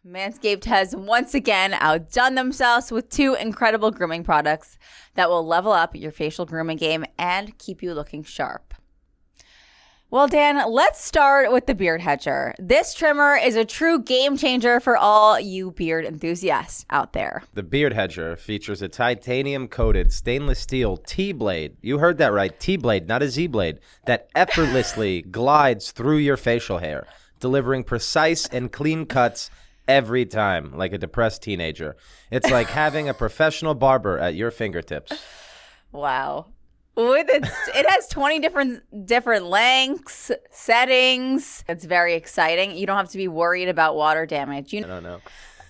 Manscaped has once again outdone themselves with 2 incredible grooming products that will level up your facial grooming game and keep you looking sharp. Well, Dan, let's start with the Beard Hedger. This trimmer is a true game changer for all you beard enthusiasts out there. The Beard Hedger features a titanium-coated stainless steel T-blade. You heard that right, T-blade, not a Z-blade, that effortlessly glides through your facial hair, delivering precise and clean cuts every time, like a depressed teenager. It's like having a professional barber at your fingertips. Wow. It has 20 different lengths, settings. It's very exciting. You don't have to be worried about water damage. I don't know.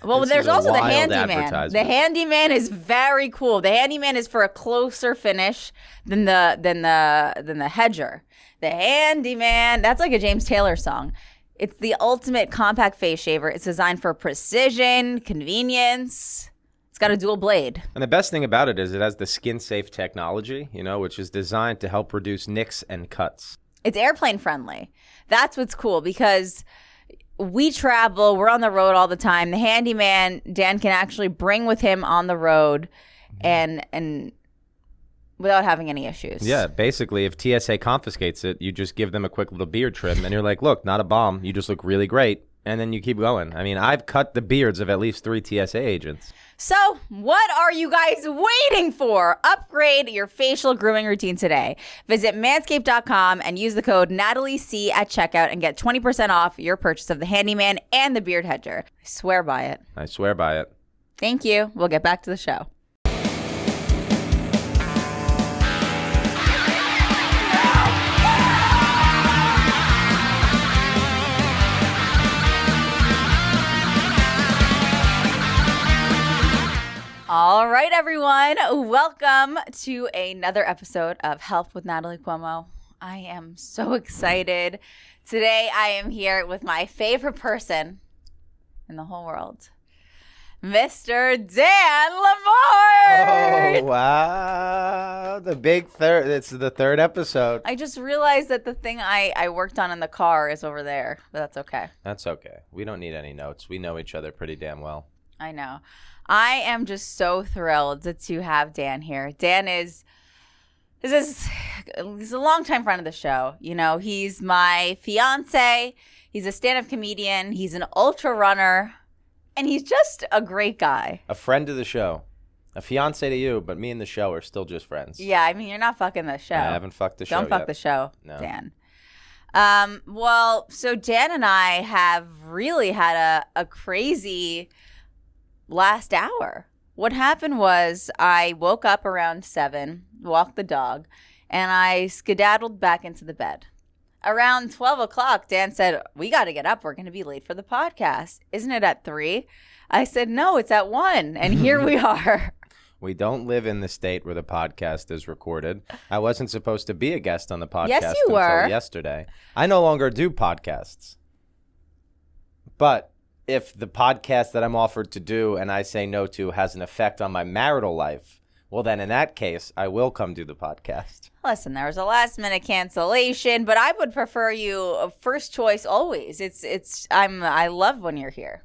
Well, This there's is a also the wild handyman. advertisement. The handyman is very cool. The handyman is for a closer finish than the hedger. The handyman, that's like a James Taylor song. It's the ultimate compact face shaver. It's designed for precision, convenience. It's got a dual blade. And the best thing about it is it has the skin-safe technology, which is designed to help reduce nicks and cuts. It's airplane friendly. That's what's cool because we travel. We're on the road all the time. The handyman, Dan can actually bring with him on the road and without having any issues. Yeah, basically, if TSA confiscates it, you just give them a quick little beard trim, and you're like, look, not a bomb. You just look really great. And then you keep going. I mean, I've cut the beards of at least 3 TSA agents. So what are you guys waiting for? Upgrade your facial grooming routine today. Visit manscaped.com and use the code NatalieC at checkout and get 20% off your purchase of the handyman and the Beard Hedger. I swear by it. I swear by it. Thank you. We'll get back to the show. All right, everyone. Welcome to another episode of Help with Natalie Cuomo. I am so excited. Today, I am here with my favorite person in the whole world, Mr. Dan LaMorte. Oh, wow. The big third. It's the 3rd episode. I just realized that the thing I worked on in the car is over there, but that's okay. That's okay. We don't need any notes. We know each other pretty damn well. I know. I am just so thrilled to have Dan here. Dan he's a longtime friend of the show. He's my fiance. He's a stand-up comedian. He's an ultra runner. And he's just a great guy. A friend of the show. A fiance to you, but me and the show are still just friends. Yeah, I mean, you're not fucking the show. I haven't fucked the show Don't fuck yet. the show, No. Dan. So Dan and I have really had a crazy last hour. What happened was I woke up around 7, walked the dog, and I skedaddled back into the bed. Around 12 o'clock, Dan said, we got to get up. We're going to be late for the podcast. Isn't it at 3? I said, no, it's at 1. And here we are. We don't live in the state where the podcast is recorded. I wasn't supposed to be a guest on the podcast Yes, you were. until yesterday. I no longer do podcasts. But if the podcast that I'm offered to do and I say no to has an effect on my marital life, well, then in that case, I will come do the podcast. Listen, there was a last-minute cancellation, but I would prefer you first choice always. I love when you're here.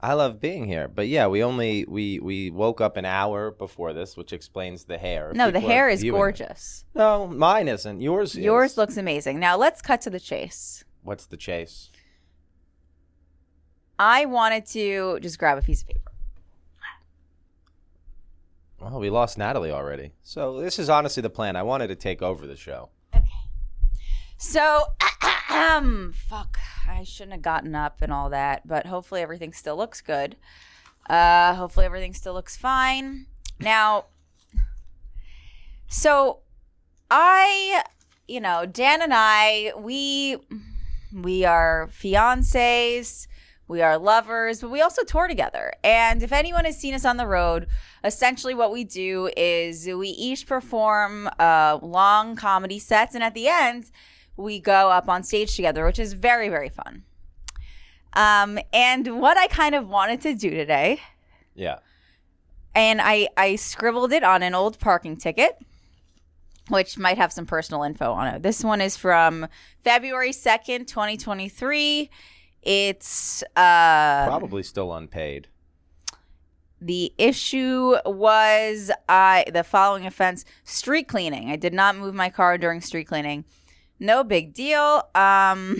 I love being here. But yeah, we woke up an hour before this, which explains the hair. No, the People hair are is viewing it. gorgeous. No, mine isn't. Yours is. Yours looks amazing. Now, let's cut to the chase. What's the chase? I wanted to just grab a piece of paper. Well, we lost Natalie already. So this is honestly the plan. I wanted to take over the show. Okay. So, fuck. I shouldn't have gotten up and all that, but hopefully everything still looks good. Hopefully everything still looks fine. Now, so Dan and I, we are fiancés. We are lovers, but we also tour together. And if anyone has seen us on the road, essentially what we do is we each perform long comedy sets. And at the end, we go up on stage together, which is very, very fun. And what I kind of wanted to do today. Yeah. And I scribbled it on an old parking ticket, which might have some personal info on it. This one is from February 2nd, 2023. It's Probably still unpaid. the issue was the following offense: street cleaning. I did not move my car during street cleaning. No big deal. What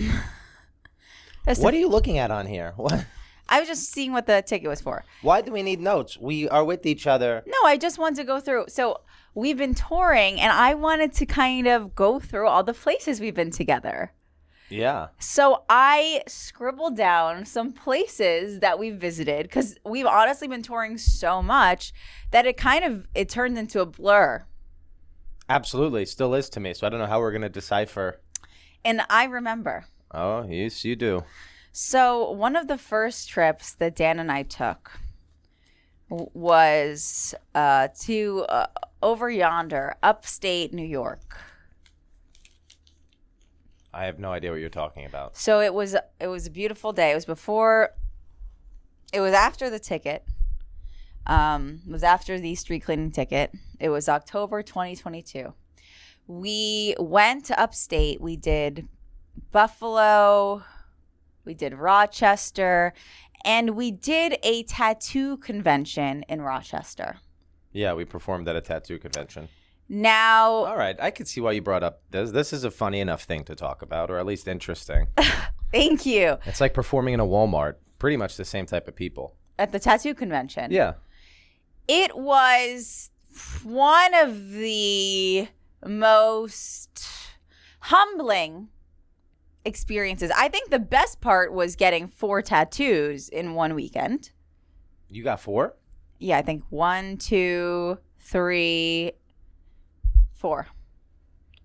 are you looking at on here? What? I was just seeing what the ticket was for. Why do we need notes? We are with each other. No, I just wanted to go through. So we've been touring, and I wanted to kind of go through all the places we've been together. Yeah. So I scribbled down some places that we've visited because we've honestly been touring so much that it turned into a blur. Absolutely. Still is to me. So I don't know how we're going to decipher. And I remember. Oh, yes, you do. So one of the first trips that Dan and I took was to over yonder, upstate New York. I have no idea what you're talking about. So it was a beautiful day. It was after the ticket. It was after the street cleaning ticket. It was October 2022. We went to upstate. We did Buffalo. We did Rochester. And we did a tattoo convention in Rochester. Yeah, we performed at a tattoo convention. Now, all right, I could see why you brought up this. This is a funny enough thing to talk about, or at least interesting. Thank you. It's like performing in a Walmart. Pretty much the same type of people. At the tattoo convention. Yeah. It was one of the most humbling experiences. I think the best part was getting 4 tattoos in one weekend. You got 4? Yeah, I think 1, 2, 3, 4.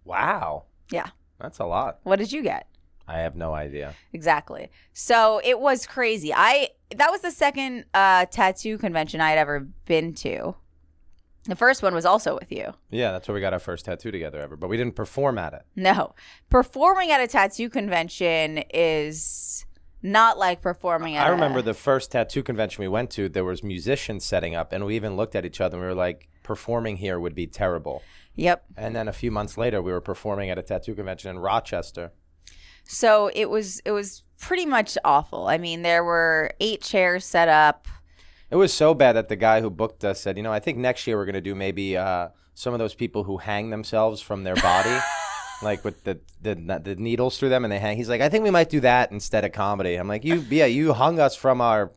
Wow. Yeah. That's a lot. What did you get? I have no idea. Exactly. So it was crazy. That was the second tattoo convention I had ever been to. The first one was also with you. Yeah, that's where we got our first tattoo together ever, but we didn't perform at it. No. Performing at a tattoo convention is not like performing at I remember the first tattoo convention we went to, there was musicians setting up, and we even looked at each other and we were like, performing here would be terrible. Yep. And then a few months later, we were performing at a tattoo convention in Rochester. So it was pretty much awful. I mean, there were 8 chairs set up. It was so bad that the guy who booked us said, I think next year we're going to do maybe some of those people who hang themselves from their body, like with the needles through them and they hang. He's like, I think we might do that instead of comedy. I'm like, you hung us from our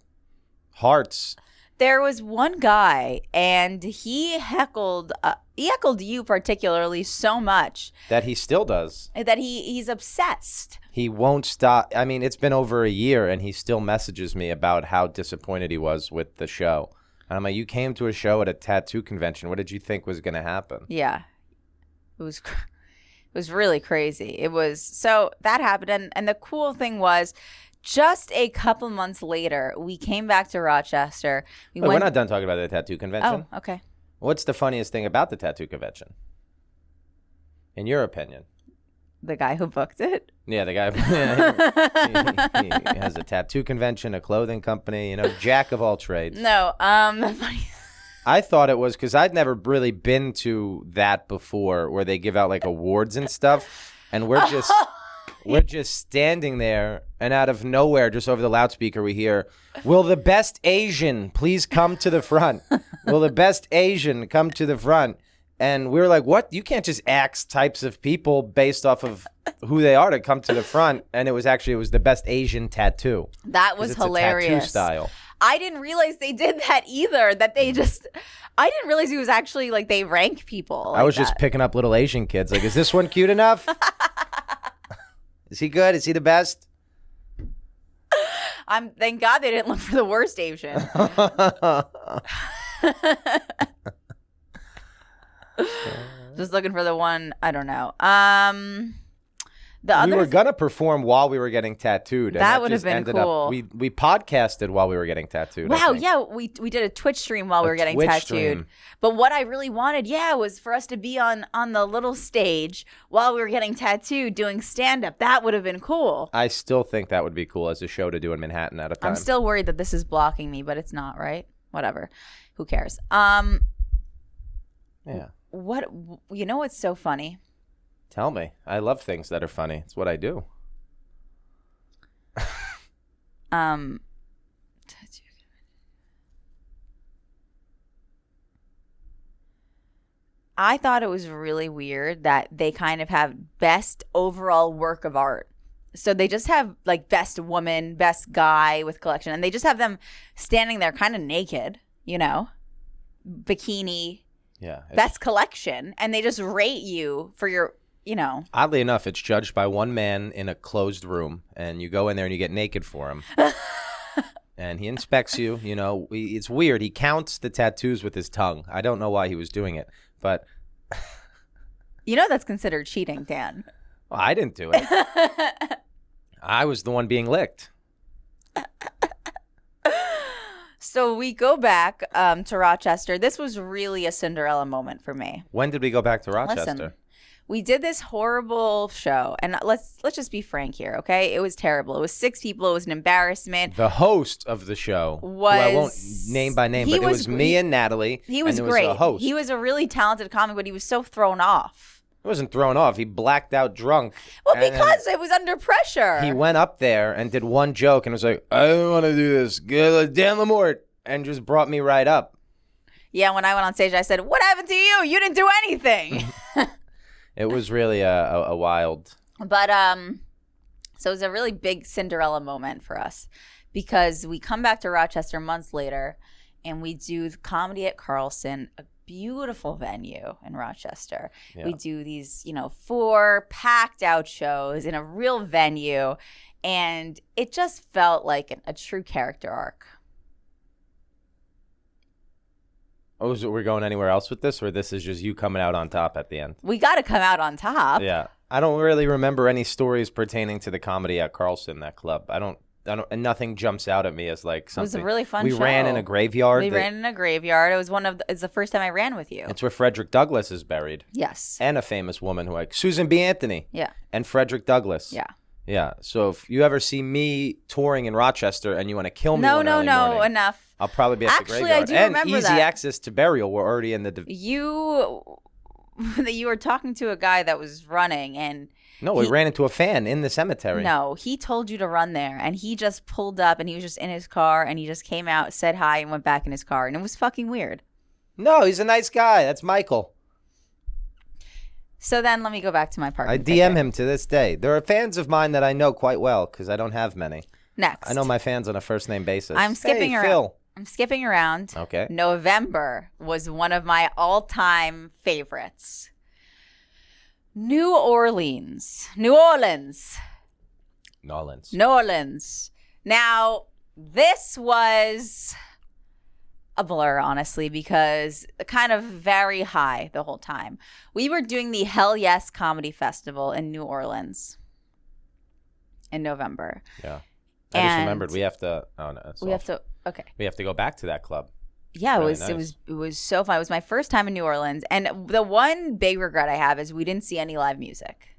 hearts. There was one guy, and he heckled you particularly so much. That he still does. That he's obsessed. He won't stop. I mean, it's been over a year, and he still messages me about how disappointed he was with the show. And I'm like, you came to a show at a tattoo convention. What did you think was going to happen? Yeah. It was really crazy. So that happened. And the cool thing was, just a couple months later, we came back to Rochester. We're not done talking about the tattoo convention. Oh, okay. What's the funniest thing about the tattoo convention? In your opinion? The guy who booked it? Yeah, the guy. He has a tattoo convention, a clothing company, jack of all trades. No, the funny. I thought it was because I'd never really been to that before where they give out like awards and stuff. And we're just standing there, and out of nowhere, just over the loudspeaker, we hear, "Will the best Asian please come to the front? Will the best Asian come to the front?" And we were like, what? You can't just ask types of people based off of who they are to come to the front. And it was the best Asian tattoo. That was hilarious. A tattoo style. I didn't realize they did that either. I didn't realize it was actually like they rank people. I was just picking up little Asian kids. Like, is this one cute enough? Is he good? Is he the best? Thank God they didn't look for the worst Asian. Just looking for the one, I don't know. We were going to perform while we were getting tattooed. That would have been cool. We podcasted while we were getting tattooed. Wow, yeah. We did a Twitch stream while we were getting tattooed. Stream. But what I really wanted, was for us to be on the little stage while we were getting tattooed doing stand-up. That would have been cool. I still think that would be cool as a show to do in Manhattan at a time. I'm still worried that this is blocking me, but it's not, right? Whatever. Who cares? Yeah. What's so funny? Tell me. I love things that are funny. It's what I do. Um, I thought it was really weird that they kind of have best overall work of art. So they just have like best woman, best guy with collection, and they just have them standing there kind of naked, you know, bikini, Yeah. best collection, and they just rate you for your, you know. Oddly enough, it's judged by one man in a closed room, and you go in there and you get naked for him. And he inspects you, you know. It's weird. He counts the tattoos with his tongue. I don't know why he was doing it, but... You know that's considered cheating, Dan. Well, I didn't do it. I was the one being licked. So we go back to Rochester. This was really a Cinderella moment for me. When did we go back to Rochester? Listen, we did this horrible show, and let's just be frank here, okay? It was terrible. It was 6 people. It was an embarrassment. The host of the show, who I won't name by name, but it was me and Natalie. He was and great. Was a host. He was a really talented comic, but he was so thrown off. He wasn't thrown off. He blacked out drunk. Well, because it was under pressure. He went up there and did one joke and was like, I don't want to do this. Dan LaMorte. And just brought me right up. Yeah, when I went on stage, I said, what happened to you? You didn't do anything. It was really a wild. But so it was a really big Cinderella moment for us because we come back to Rochester months later and we do comedy at Charleston, a beautiful venue in Rochester. Yeah. We do these, 4 packed out shows in a real venue, and it just felt like a true character arc. Oh, so we're going anywhere else with this, or this is just you coming out on top at the end? We got to come out on top. Yeah. I don't really remember any stories pertaining to the comedy at Charleston, that club. I don't, and nothing jumps out at me as like something. It was a really fun show. We ran in a graveyard. We ran in a graveyard. It was it's the first time I ran with you. It's where Frederick Douglass is buried. Yes. And a famous woman Susan B. Anthony. Yeah. And Frederick Douglass. Yeah. Yeah. So if you ever see me touring in Rochester and you want to kill me, no, morning, enough. I'll probably be at the graveyard. Actually, I do remember easy that. access to burial. We're already in the. You were talking to a guy that was running, and we ran into a fan in the cemetery. No, he told you to run there, and he just pulled up, and he was just in his car, and he just came out, said hi, and went back in his car, and it was fucking weird. No, he's a nice guy. That's Michael. So then let me go back to my parking I DM him to this day. There are fans of mine that I know quite well because I don't have many. Next. I know my fans on a first name basis. I'm skipping around. Phil. I'm skipping around. Okay. November was one of my all-time favorites. New Orleans. Now, this was a blur, honestly, because kind of very high the whole time. We were doing the Hell Yes Comedy Festival in New Orleans in November. Yeah. I just remembered we have to. Oh no, Okay. We have to go back to that club. Yeah, it was so fun. It was my first time in New Orleans, and the one big regret I have is we didn't see any live music.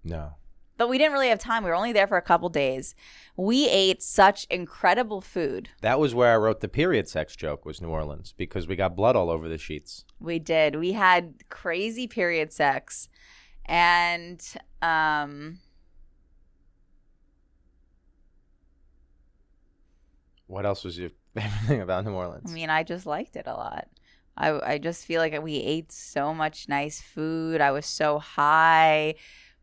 No. But we didn't really have time. We were only there for a couple days. We ate such incredible food. That was where I wrote the period sex joke, was New Orleans, because we got blood all over the sheets. We did. We had crazy period sex, and what else was your favorite thing about New Orleans? I mean, I just liked it a lot. I just feel like we ate so much nice food. I was so high.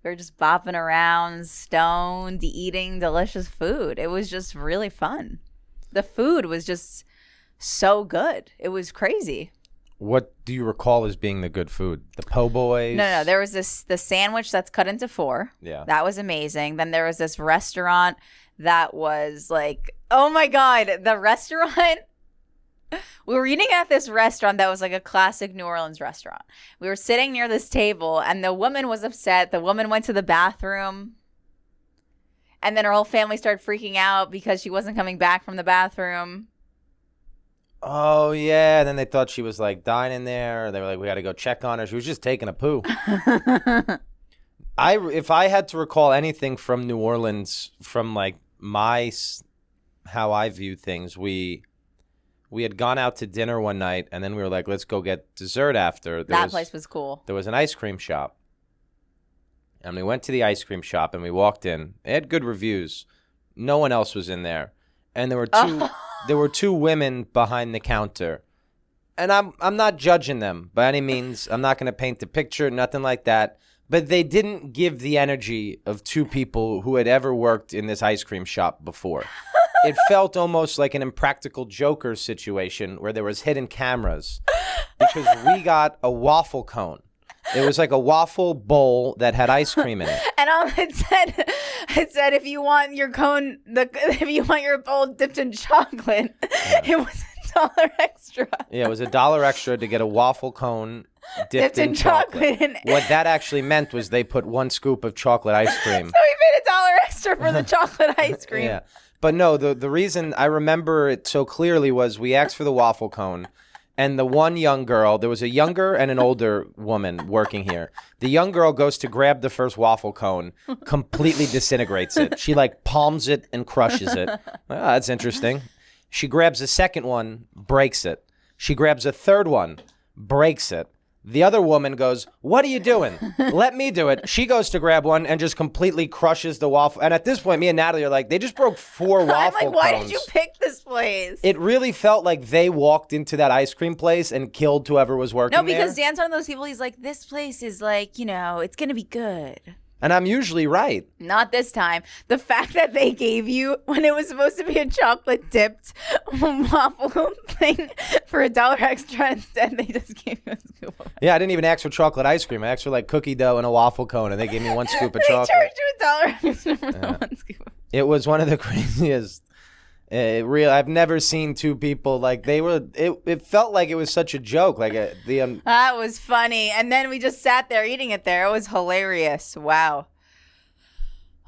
We were just bopping around, stoned, eating delicious food. It was just really fun. The food was just so good. It was crazy. What do you recall as being the good food? The po' boys? No. There was the sandwich that's cut into 4. Yeah. That was amazing. Then there was this restaurant that was like, oh my God, the restaurant. We were eating at this restaurant that was like a classic New Orleans restaurant. We were sitting near this table, and the woman was upset. The woman went to the bathroom, and then her whole family started freaking out because she wasn't coming back from the bathroom. Oh, yeah. And then they thought she was like dying in there. They were like, we got to go check on her. She was just taking a poo. If I had to recall anything from New Orleans, from like how I view things, we had gone out to dinner one night, and then we were like, let's go get dessert after. That place was cool. There was an ice cream shop. And we went to the ice cream shop, and we walked in. It had good reviews. No one else was in there. and there were two women behind the counter. And I'm not judging them by any means. I'm not going to paint the picture, nothing like that. But they didn't give the energy of two people who had ever worked in this ice cream shop before. It felt almost like an Impractical Joker situation where there was hidden cameras because we got a waffle cone. It was like a waffle bowl that had ice cream in it. And it said if you want your cone, if you want your bowl dipped in chocolate, it was $1 extra. Yeah, it was $1 extra to get a waffle cone dipped in chocolate. What that actually meant was they put 1 scoop of chocolate ice cream. So we paid $1 extra for the chocolate ice cream. Yeah. But no, the reason I remember it so clearly was we asked for the waffle cone, and the one young girl, there was a younger and an older woman working here. The young girl goes to grab the first waffle cone, completely disintegrates it. She like palms it and crushes it. That's interesting. She grabs a second one, breaks it. She grabs a third one, breaks it. The other woman goes, "What are you doing? Let me do it." She goes to grab one and just completely crushes the waffle. And at this point, me and Natalie are like, they just broke 4 waffle cones. I'm like, why did you pick this place? It really felt like they walked into that ice cream place and killed whoever was working there. No, because Dan's one of those people, he's like, this place is like, it's going to be good. And I'm usually right. Not this time. The fact that they gave you, when it was supposed to be a chocolate dipped waffle thing for $1 extra, instead they just gave you a scoop of it. Yeah, I didn't even ask for chocolate ice cream. I asked for like cookie dough and a waffle cone, and they gave me 1 scoop of chocolate. They charged you $1 extra for the 1 scoop. It was one of the craziest. I've never seen two people like they were. It felt like it was such a joke. Like that was funny, and then we just sat there eating it. It was hilarious. Wow.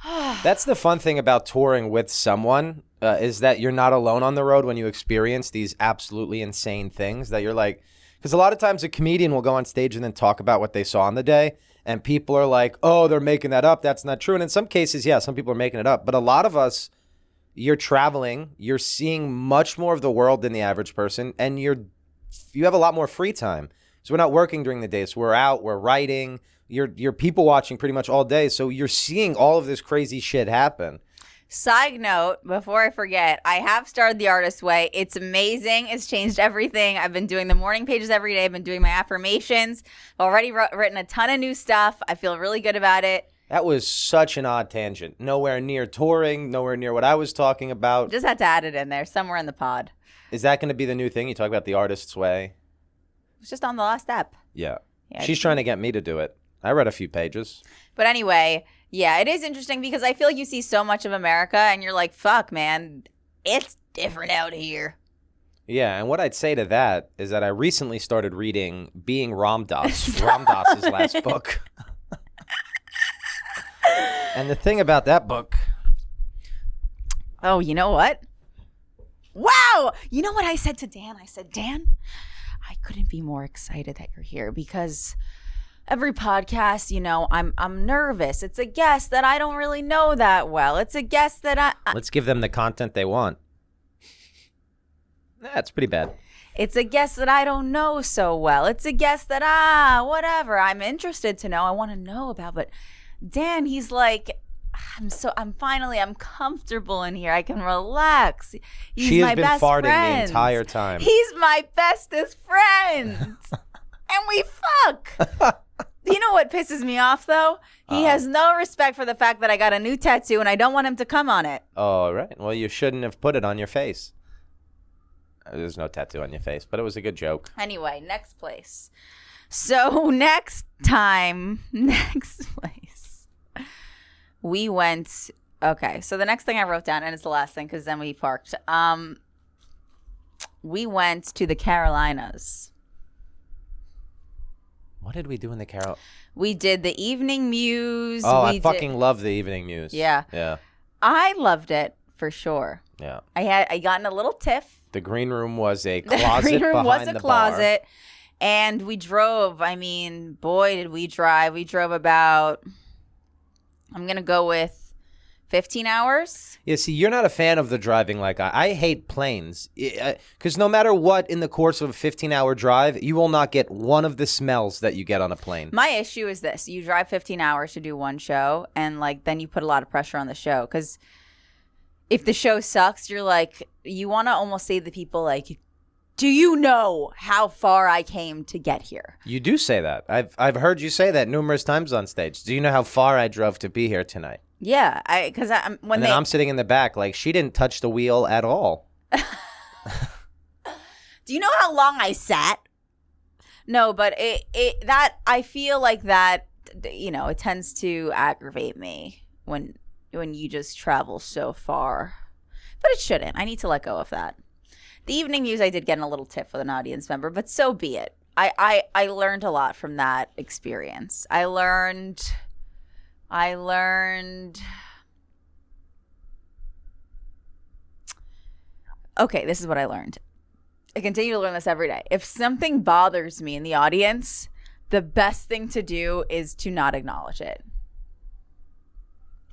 That's the fun thing about touring with someone is that you're not alone on the road when you experience these absolutely insane things. That you're like, because a lot of times a comedian will go on stage and then talk about what they saw on the day, and people are like, "Oh, they're making that up. That's not true." And in some cases, yeah, some people are making it up, but a lot of us. You're traveling, you're seeing much more of the world than the average person, and you have a lot more free time. So we're not working during the day, so we're out, we're writing, you're people watching pretty much all day, so you're seeing all of this crazy shit happen. Side note, before I forget, I have started The Artist's Way. It's amazing. It's changed everything. I've been doing the morning pages every day. I've been doing my affirmations. I've already written a ton of new stuff. I feel really good about it. That was such an odd tangent. Nowhere near touring, nowhere near what I was talking about. Just had to add it in there, somewhere in the pod. Is that going to be the new thing? You talk about The Artist's Way? It's just on the last step. Yeah. She's trying to get me to do it. I read a few pages. But anyway, yeah, it is interesting because I feel like you see so much of America and you're like, fuck, man, it's different out here. Yeah, and what I'd say to that is that I recently started reading Being Ram Dass, Ram Dass's last book. And the thing about that book... Oh, you know what? Wow! You know what I said to Dan? I said, Dan, I couldn't be more excited that you're here because every podcast, I'm nervous. It's a guest that I don't really know that well. It's a guest that Let's give them the content they want. That's pretty bad. It's a guest that I don't know so well. It's a guest that, whatever. I'm interested to know. I want to know about. But Dan, he's like, I'm comfortable in here. I can relax. She has been farting the entire time. He's my bestest friend. And we fuck. You know what pisses me off, though? He has no respect for the fact that I got a new tattoo and I don't want him to come on it. Oh, right. Well, you shouldn't have put it on your face. There's no tattoo on your face, but it was a good joke. Anyway, next place. So next place. We went, okay, so the next thing I wrote down, and it's the last thing because then we parked. We went to the Carolinas. What did we do in the Carolinas? We did the Evening Muse. Oh, I fucking love the Evening Muse. Yeah. Yeah. I loved it for sure. Yeah. I got in a little tiff. The green room was a closet. The green room was a closet. Bar. And we drove. I mean, boy, did we drive. We drove about, I'm going to go with 15 hours. Yeah, see, you're not a fan of the driving like I hate planes. Because no matter what, in the course of a 15-hour drive, you will not get one of the smells that you get on a plane. My issue is this. You drive 15 hours to do one show, and then you put a lot of pressure on the show. Because if the show sucks, you're like, you want to almost say to the people like, do you know how far I came to get here? You do say that. I've heard you say that numerous times on stage. Do you know how far I drove to be here tonight? Yeah, because then I'm sitting in the back like she didn't touch the wheel at all. Do you know how long I sat? No, but that I feel like that, it tends to aggravate me when you just travel so far. But it shouldn't. I need to let go of that. The evening news, I did get in a little tiff with an audience member, but so be it. I learned a lot from that experience. I learned. Okay, this is what I learned. I continue to learn this every day. If something bothers me in the audience, the best thing to do is to not acknowledge it.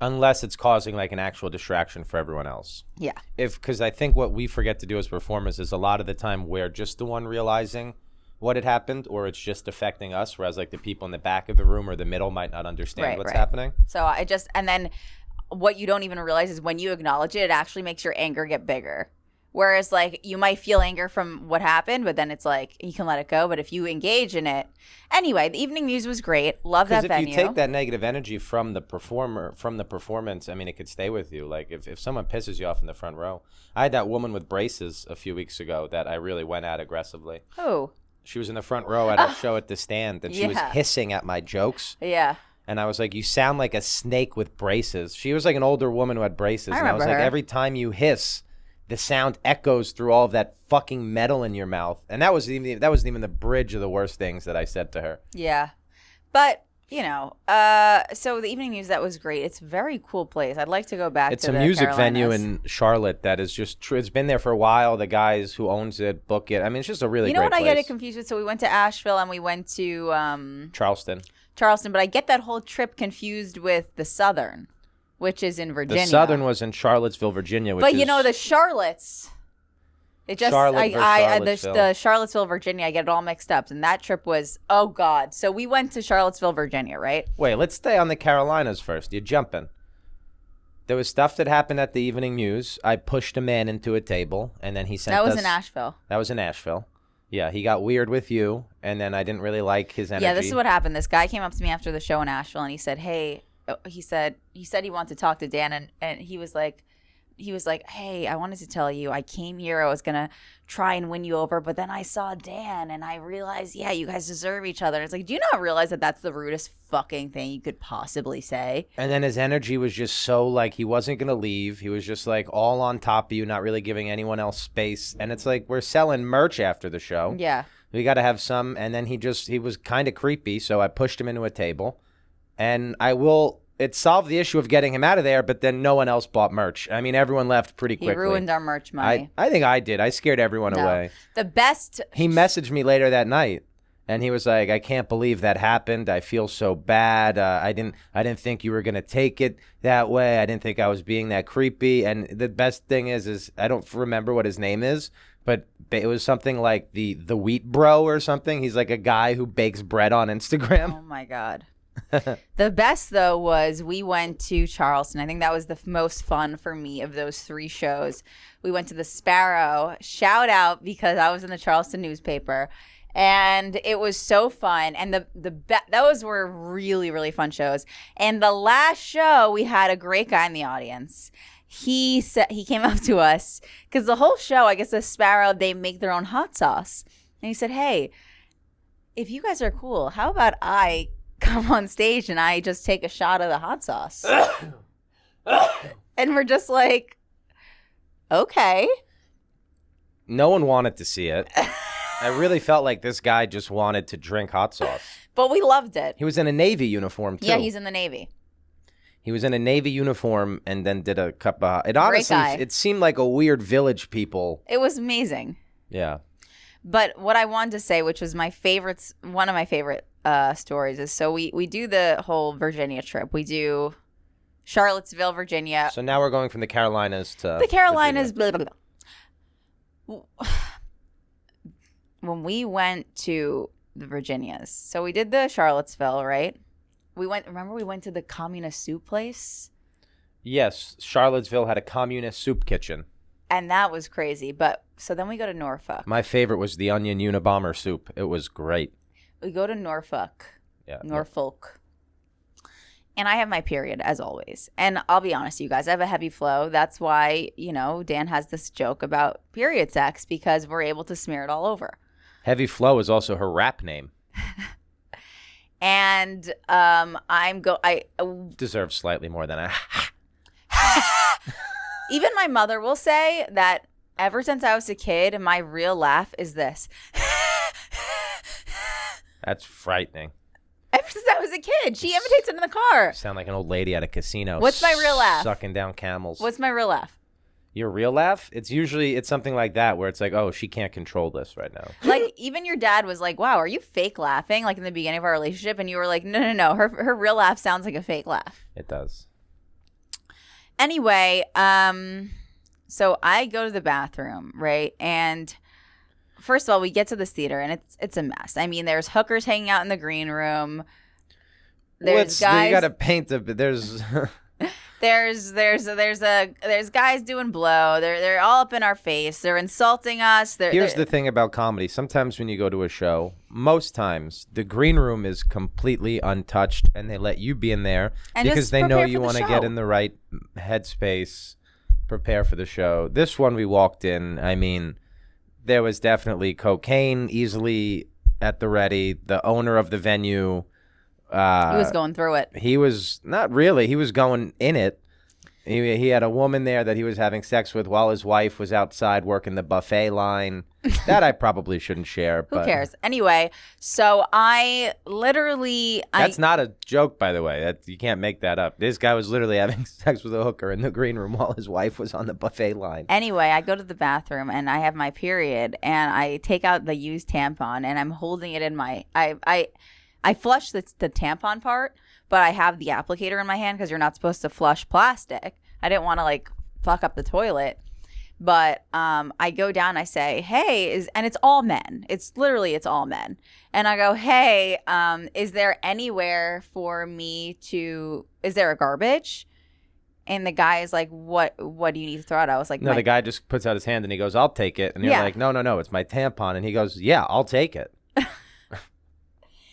Unless it's causing like an actual distraction for everyone else. Yeah. Because I think what we forget to do as performers is a lot of the time we're just the one realizing what had happened, or it's just affecting us, whereas like the people in the back of the room or the middle might not understand what's happening. So and then what you don't even realize is when you acknowledge it, it actually makes your anger get bigger. Whereas, like, you might feel anger from what happened, but then it's like, you can let it go. But if you engage in it. Anyway, the evening news was great. Love that venue. Because if you take that negative energy from the performance, I mean, it could stay with you. Like, if someone pisses you off in the front row. I had that woman with braces a few weeks ago that I really went at aggressively. Who? She was in the front row at our show at the Stand, and she was hissing at my jokes. Yeah. And I was like, you sound like a snake with braces. She was like an older woman who had braces. I was like, every time you hiss, the sound echoes through all of that fucking metal in your mouth. And that wasn't even the bridge of the worst things that I said to her. Yeah. But, so the evening news, that was great. It's a very cool place. I'd like to go back It's to a music venue in Charlotte that is just true. It's been there for a while. The guys who owns it book it. I mean, it's just a really great place. You know what I get it confused with? So we went to Asheville and we went to Charleston, but I get that whole trip confused with the Southern, which is in Virginia. The Southern was in Charlottesville, Virginia. But the Charlottes. It just the Charlottesville, Virginia, I get it all mixed up. And that trip was, oh God. So we went to Charlottesville, Virginia, right? Wait, let's stay on the Carolinas first. You're jumping. There was stuff that happened at the evening news. I pushed a man into a table, and then he sent us. That was in Asheville. That was in Asheville. Yeah, he got weird with you, and then I didn't really like his energy. Yeah, this is what happened. This guy came up to me after the show in Asheville, and he said, hey, he said he wanted to talk to Dan, and he was like, hey, I wanted to tell you, I came here, I was gonna try and win you over, but then I saw Dan and I realized, yeah, you guys deserve each other. And it's like, do you not realize that that's the rudest fucking thing you could possibly say? And then his energy was just so like he wasn't gonna leave. He was just like all on top of you, not really giving anyone else space. And it's like, we're selling merch after the show. Yeah, we got to have some. And then he was kind of creepy, so I pushed him into a table, and it solved the issue of getting him out of there, but then no one else bought merch. I mean, everyone left pretty quickly. He ruined our merch money. I think I did. I scared everyone away. The best. He messaged me later that night, and he was like, I can't believe that happened. I feel so bad. I didn't think you were going to take it that way. I didn't think I was being that creepy. And the best thing is I don't remember what his name is, but it was something like the Wheat Bro or something. He's like a guy who bakes bread on Instagram. Oh, my God. The best, though, was we went to Charleston. I think that was the most fun for me of those 3 shows. We went to the Sparrow. Shout out, because I was in the Charleston newspaper. And it was so fun. And those were really, really fun shows. And the last show, we had a great guy in the audience. He came up to us because the whole show, I guess the Sparrow, they make their own hot sauce. And he said, hey, if you guys are cool, how about I come on stage and I just take a shot of the hot sauce? And we're just like, okay. No one wanted to see it. I really felt like this guy just wanted to drink hot sauce. But we loved it. He was in a Navy uniform, too. Yeah, he's in the Navy. He was in a Navy uniform and then did a cup of... It honestly, it seemed like a weird Village People. It was amazing. Yeah. But what I wanted to say, which was one of my favorite stories, is so we do the whole Virginia trip. We do Charlottesville, Virginia. So now we're going from the Carolinas to the Carolinas. Blah, blah, blah. When we went to the Virginias, so we did the Charlottesville, right? Remember we went to the communist soup place? Yes, Charlottesville had a communist soup kitchen. And that was crazy. But so then we go to Norfolk. My favorite was the onion Unabomber soup. It was great. We go to Norfolk. Yeah. Norfolk. And I have my period, as always. And I'll be honest, you guys, I have a heavy flow. That's why, Dan has this joke about period sex, because we're able to smear it all over. Heavy Flow is also her rap name. And I deserves slightly more than a. Even my mother will say that ever since I was a kid, my real laugh is this. That's frightening. Ever since I was a kid, she imitates it in the car. You sound like an old lady at a casino. What's my real laugh? Sucking down camels. What's my real laugh? Your real laugh? It's something like that where it's like, oh, she can't control this right now. Like, even your dad was like, wow, are you fake laughing? Like in the beginning of our relationship. And you were like, no. Her real laugh sounds like a fake laugh. It does. Anyway, so I go to the bathroom, right? And first of all, we get to this theater and it's a mess. I mean, there's hookers hanging out in the green room. There's guys. You got to paint there's There's guys doing blow. They're all up in our face. They're insulting us. Here's the thing about comedy. Sometimes when you go to a show, most times the green room is completely untouched, and they let you be in there because they know you want to get in the right headspace, prepare for the show. This one we walked in, I mean, there was definitely cocaine easily at the ready. The owner of the venue, he was going through it. He was not really. He was going in it. He had a woman there that he was having sex with while his wife was outside working the buffet line. That I probably shouldn't share. Who cares? Anyway, so I literally... That's not a joke, by the way. You can't make that up. This guy was literally having sex with a hooker in the green room while his wife was on the buffet line. Anyway, I go to the bathroom and I have my period and I take out the used tampon and I'm holding it in my... I flush the tampon part, but I have the applicator in my hand because you're not supposed to flush plastic. I didn't want to fuck up the toilet. But I go down, I say, hey, and it's all men. It's all men. And I go, hey, is there anywhere for me to, is there a garbage? And the guy is like, what do you need to throw out? I was like, no, the guy just puts out his hand and he goes, I'll take it. And you're like, no, it's my tampon. And he goes, yeah, I'll take it.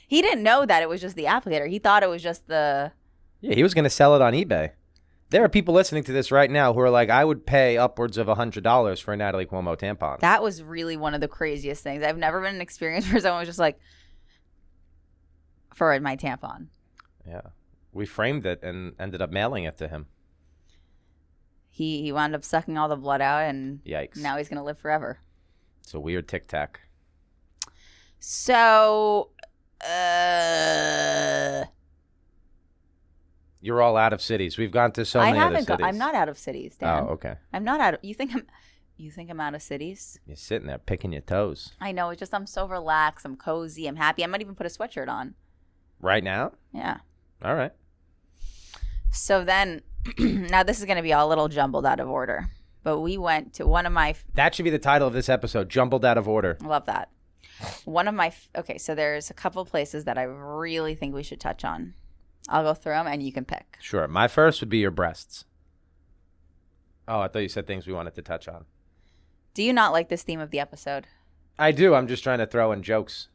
He didn't know that it was just the applicator. He thought it was just the... Yeah, he was going to sell it on eBay. There are people listening to this right now who are like, I would pay upwards of $100 for a Natalie Cuomo tampon. That was really one of the craziest things. I've never been in an experience where someone was just like, for my tampon. Yeah. We framed it and ended up mailing it to him. He wound up sucking all the blood out and yikes. Now he's going to live forever. It's a weird tic-tac. So... You're all out of cities. We've gone to so many other cities. I'm not out of cities, Dan. Oh, okay. I'm not out of... You think I'm out of cities? You're sitting there picking your toes. I know. It's just I'm so relaxed. I'm cozy. I'm happy. I might even put a sweatshirt on. Right now? Yeah. All right. So then... now this is going to be all a little jumbled out of order. But we went to one of my... That should be the title of this episode. Jumbled out of order. Love that. One of my... Okay, so there's a couple places that I really think we should touch on. I'll go through them and you can pick. Sure. My first would be your breasts. Oh, I thought you said things we wanted to touch on. Do you not like this theme of the episode? I do. I'm just trying to throw in jokes.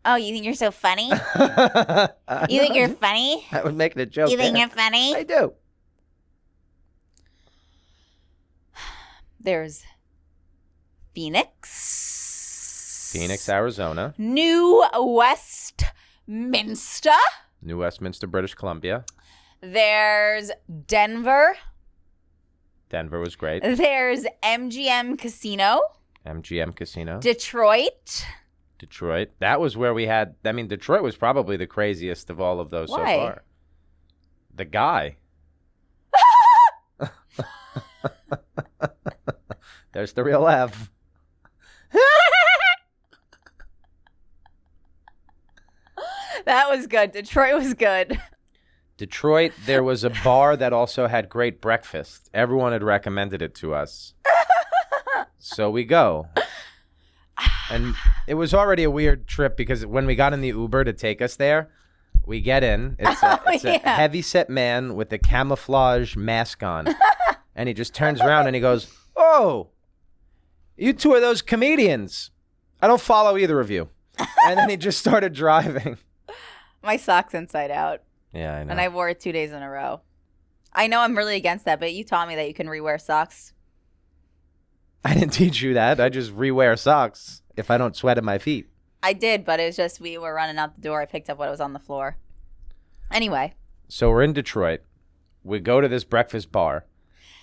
Oh, you think you're so funny? You think you're funny? I was making a joke. You think you're funny? I do. There's Phoenix, Arizona. New Westminster, British Columbia. There's Denver. Denver was great. There's MGM Casino. Detroit. That was where we had... I mean, Detroit was probably the craziest of all of those so far. The guy. There's the real laugh. That was good. Detroit was good. Detroit, there was a bar that also had great breakfast. Everyone had recommended it to us. So we go. And it was already a weird trip because when we got in the Uber to take us there, We get in. It's a heavy-set man with a camouflage mask on. And he just turns around and he goes, "Oh, you two are those comedians. I don't follow either of you." And then he just started driving. My sock's inside out. Yeah, I know. And I wore it 2 days in a row. I know I'm really against that, but you taught me that you can rewear socks. I didn't teach you that. I just rewear socks if I don't sweat at my feet. I did, but it was just we were running out the door. I picked up what was on the floor. Anyway. So we're in Detroit. We go to this breakfast bar.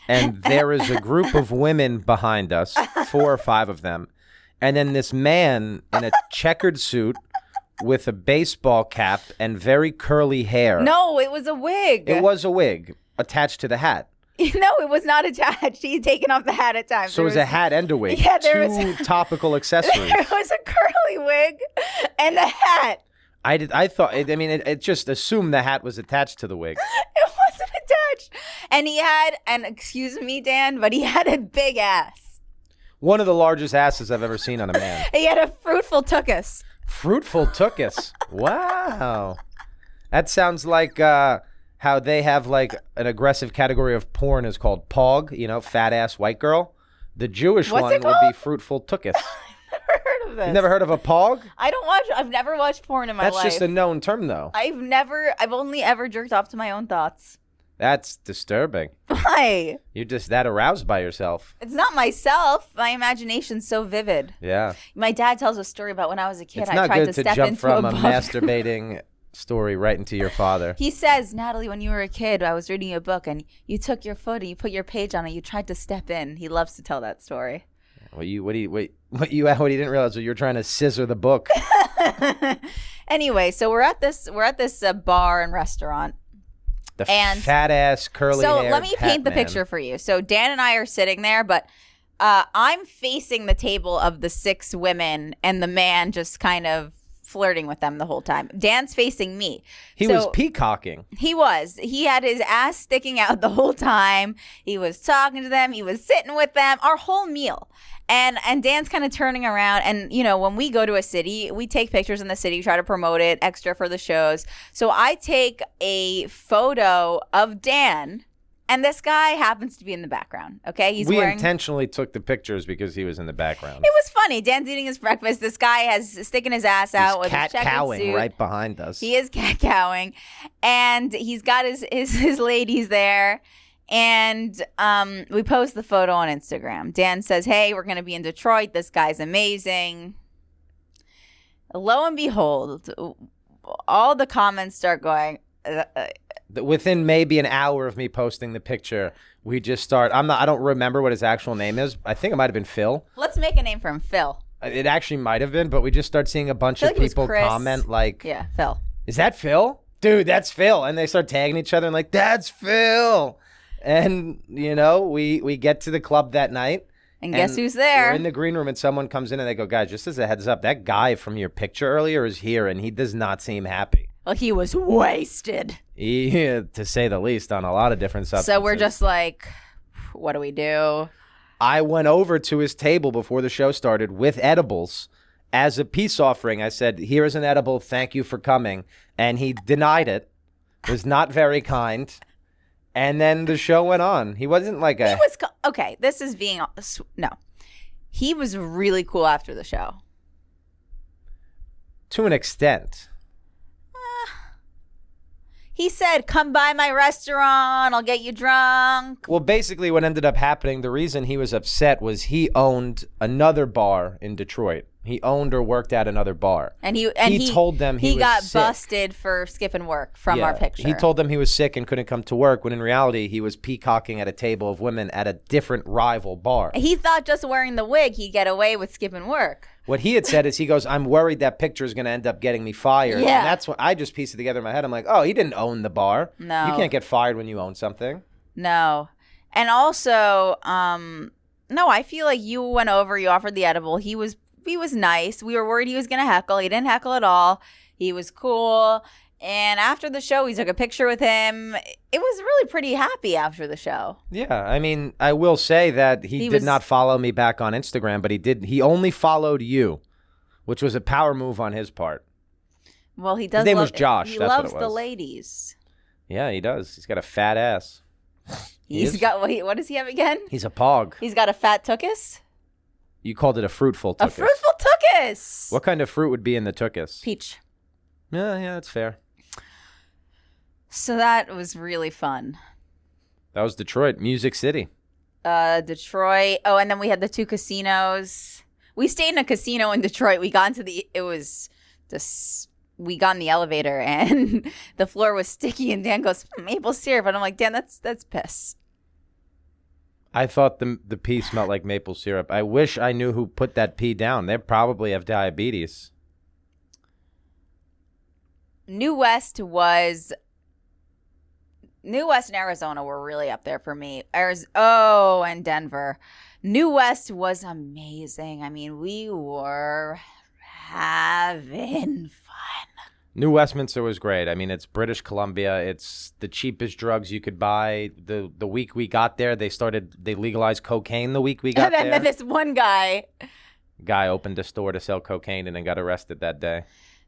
And there is a group of women behind us, 4 or 5 of them. And then this man in a checkered suit with a baseball cap and very curly hair. No, it was a wig. It was a wig attached to the hat. No, it was not attached. He'd taken off the hat at times. So it was a hat and a wig. Yeah, Two topical accessories. There was a curly wig and a hat. I thought, it just assumed the hat was attached to the wig. It wasn't attached. And he had, and excuse me, Dan, but he had a big ass. One of the largest asses I've ever seen on a man. He had a fruitful tuchus. Fruitful Tuchus. Wow. That sounds like how they have like an aggressive category of porn is called POG, fat ass white girl. The Jewish What's one it would called? be Fruitful Tuchus. Never heard of this. You've never heard of a POG? I've never watched porn in my life. That's just a known term though. I've only ever jerked off to my own thoughts. That's disturbing. Why? You're just that aroused by yourself. It's not myself. My imagination's so vivid. Yeah. My dad tells a story about when I was a kid. It's I not tried good to to step jump into from a a book. masturbating story right into your father. He says, "Natalie, when you were a kid, I was reading a book and you took your foot and you put your page on it. You tried to step in." He loves to tell that story. What you didn't realize was you were trying to scissor the book. Anyway, so we're at this bar and restaurant. The fat ass curly hair. So let me paint the picture for you. So Dan and I are sitting there, but I'm facing the table of the 6 women and the man just kind of flirting with them the whole time. Dan's facing me. He was peacocking. He was. He had his ass sticking out the whole time. He was talking to them. He was sitting with them our whole meal. And Dan's kind of turning around. And, when we go to a city, we take pictures in the city, try to promote it extra for the shows. So I take a photo of Dan. And this guy happens to be in the background, okay? We intentionally took the pictures because he was in the background. It was funny. Dan's eating his breakfast. This guy has sticking his ass out with his checkered cat-cowing suit. right behind us. He is cat-cowing. And he's got his ladies there. And we post the photo on Instagram. Dan says, "Hey, we're going to be in Detroit. This guy's amazing." Lo and behold, all the comments start going... Within maybe an hour of me posting the picture, we just start. I don't remember what his actual name is. I think it might have been Phil. Let's make a name for him, Phil. It actually might have been, but we just start seeing a bunch of people comment like, "Yeah, Phil. Is that Phil? Dude, that's Phil." And they start tagging each other and like, "That's Phil." And, we get to the club that night. And guess who's there? We're in the green room and someone comes in and they go, "Guys, just as a heads up, that guy from your picture earlier is here and he does not seem happy." Well, he was wasted. Yeah, to say the least, on a lot of different substances. So we're just like, what do we do? I went over to his table before the show started with edibles as a peace offering. I said, "Here is an edible. Thank you for coming." And he denied it. Was not very kind. And then the show went on. He wasn't like a... Okay, this is being... No. He was really cool after the show. To an extent. He said, "Come by my restaurant. I'll get you drunk." Well, basically what ended up happening, the reason he was upset was he owned another bar in Detroit. He owned or worked at another bar. And he told them he was got sick. Busted for skipping work from our picture. He told them he was sick and couldn't come to work, when in reality he was peacocking at a table of women at a different rival bar. He thought just wearing the wig he'd get away with skipping work. What he had said is, he goes, "I'm worried that picture is going to end up getting me fired." Yeah. And that's what I just pieced it together in my head. I'm like, oh, he didn't own the bar. No. You can't get fired when you own something. No. And also, no, I feel like you went over, you offered the edible. He was nice. We were worried he was going to heckle. He didn't heckle at all. He was cool. And after the show, we took a picture with him. It was really pretty happy after the show. Yeah, I mean, I will say that he did not follow me back on Instagram, but he only followed you, which was a power move on his part. Well, he does. His name was Josh. He That's loves what it was. the ladies. Yeah, he does. He's got a fat ass. He's got what does he have again? He's a pog. He's got a fat tuchus. You called it a fruitful tuchus. A fruitful tuchus. What kind of fruit would be in the tuchus? Peach. Yeah, that's fair. So that was really fun. That was Detroit, Music City. Detroit. Oh, and then we had the 2 casinos. We stayed in a casino in Detroit. We got into we got in the elevator and the floor was sticky and Dan goes, maple syrup. And I'm like, Dan, that's piss. I thought the pee smelled like maple syrup. I wish I knew who put that pee down. They probably have diabetes. New West and Arizona were really up there for me. And Denver. New West was amazing. I mean, we were having fun. New Westminster was great. I mean, it's British Columbia. It's the cheapest drugs you could buy. The week we got there, they legalized cocaine the week we got there. And then this one guy opened a store to sell cocaine and then got arrested that day.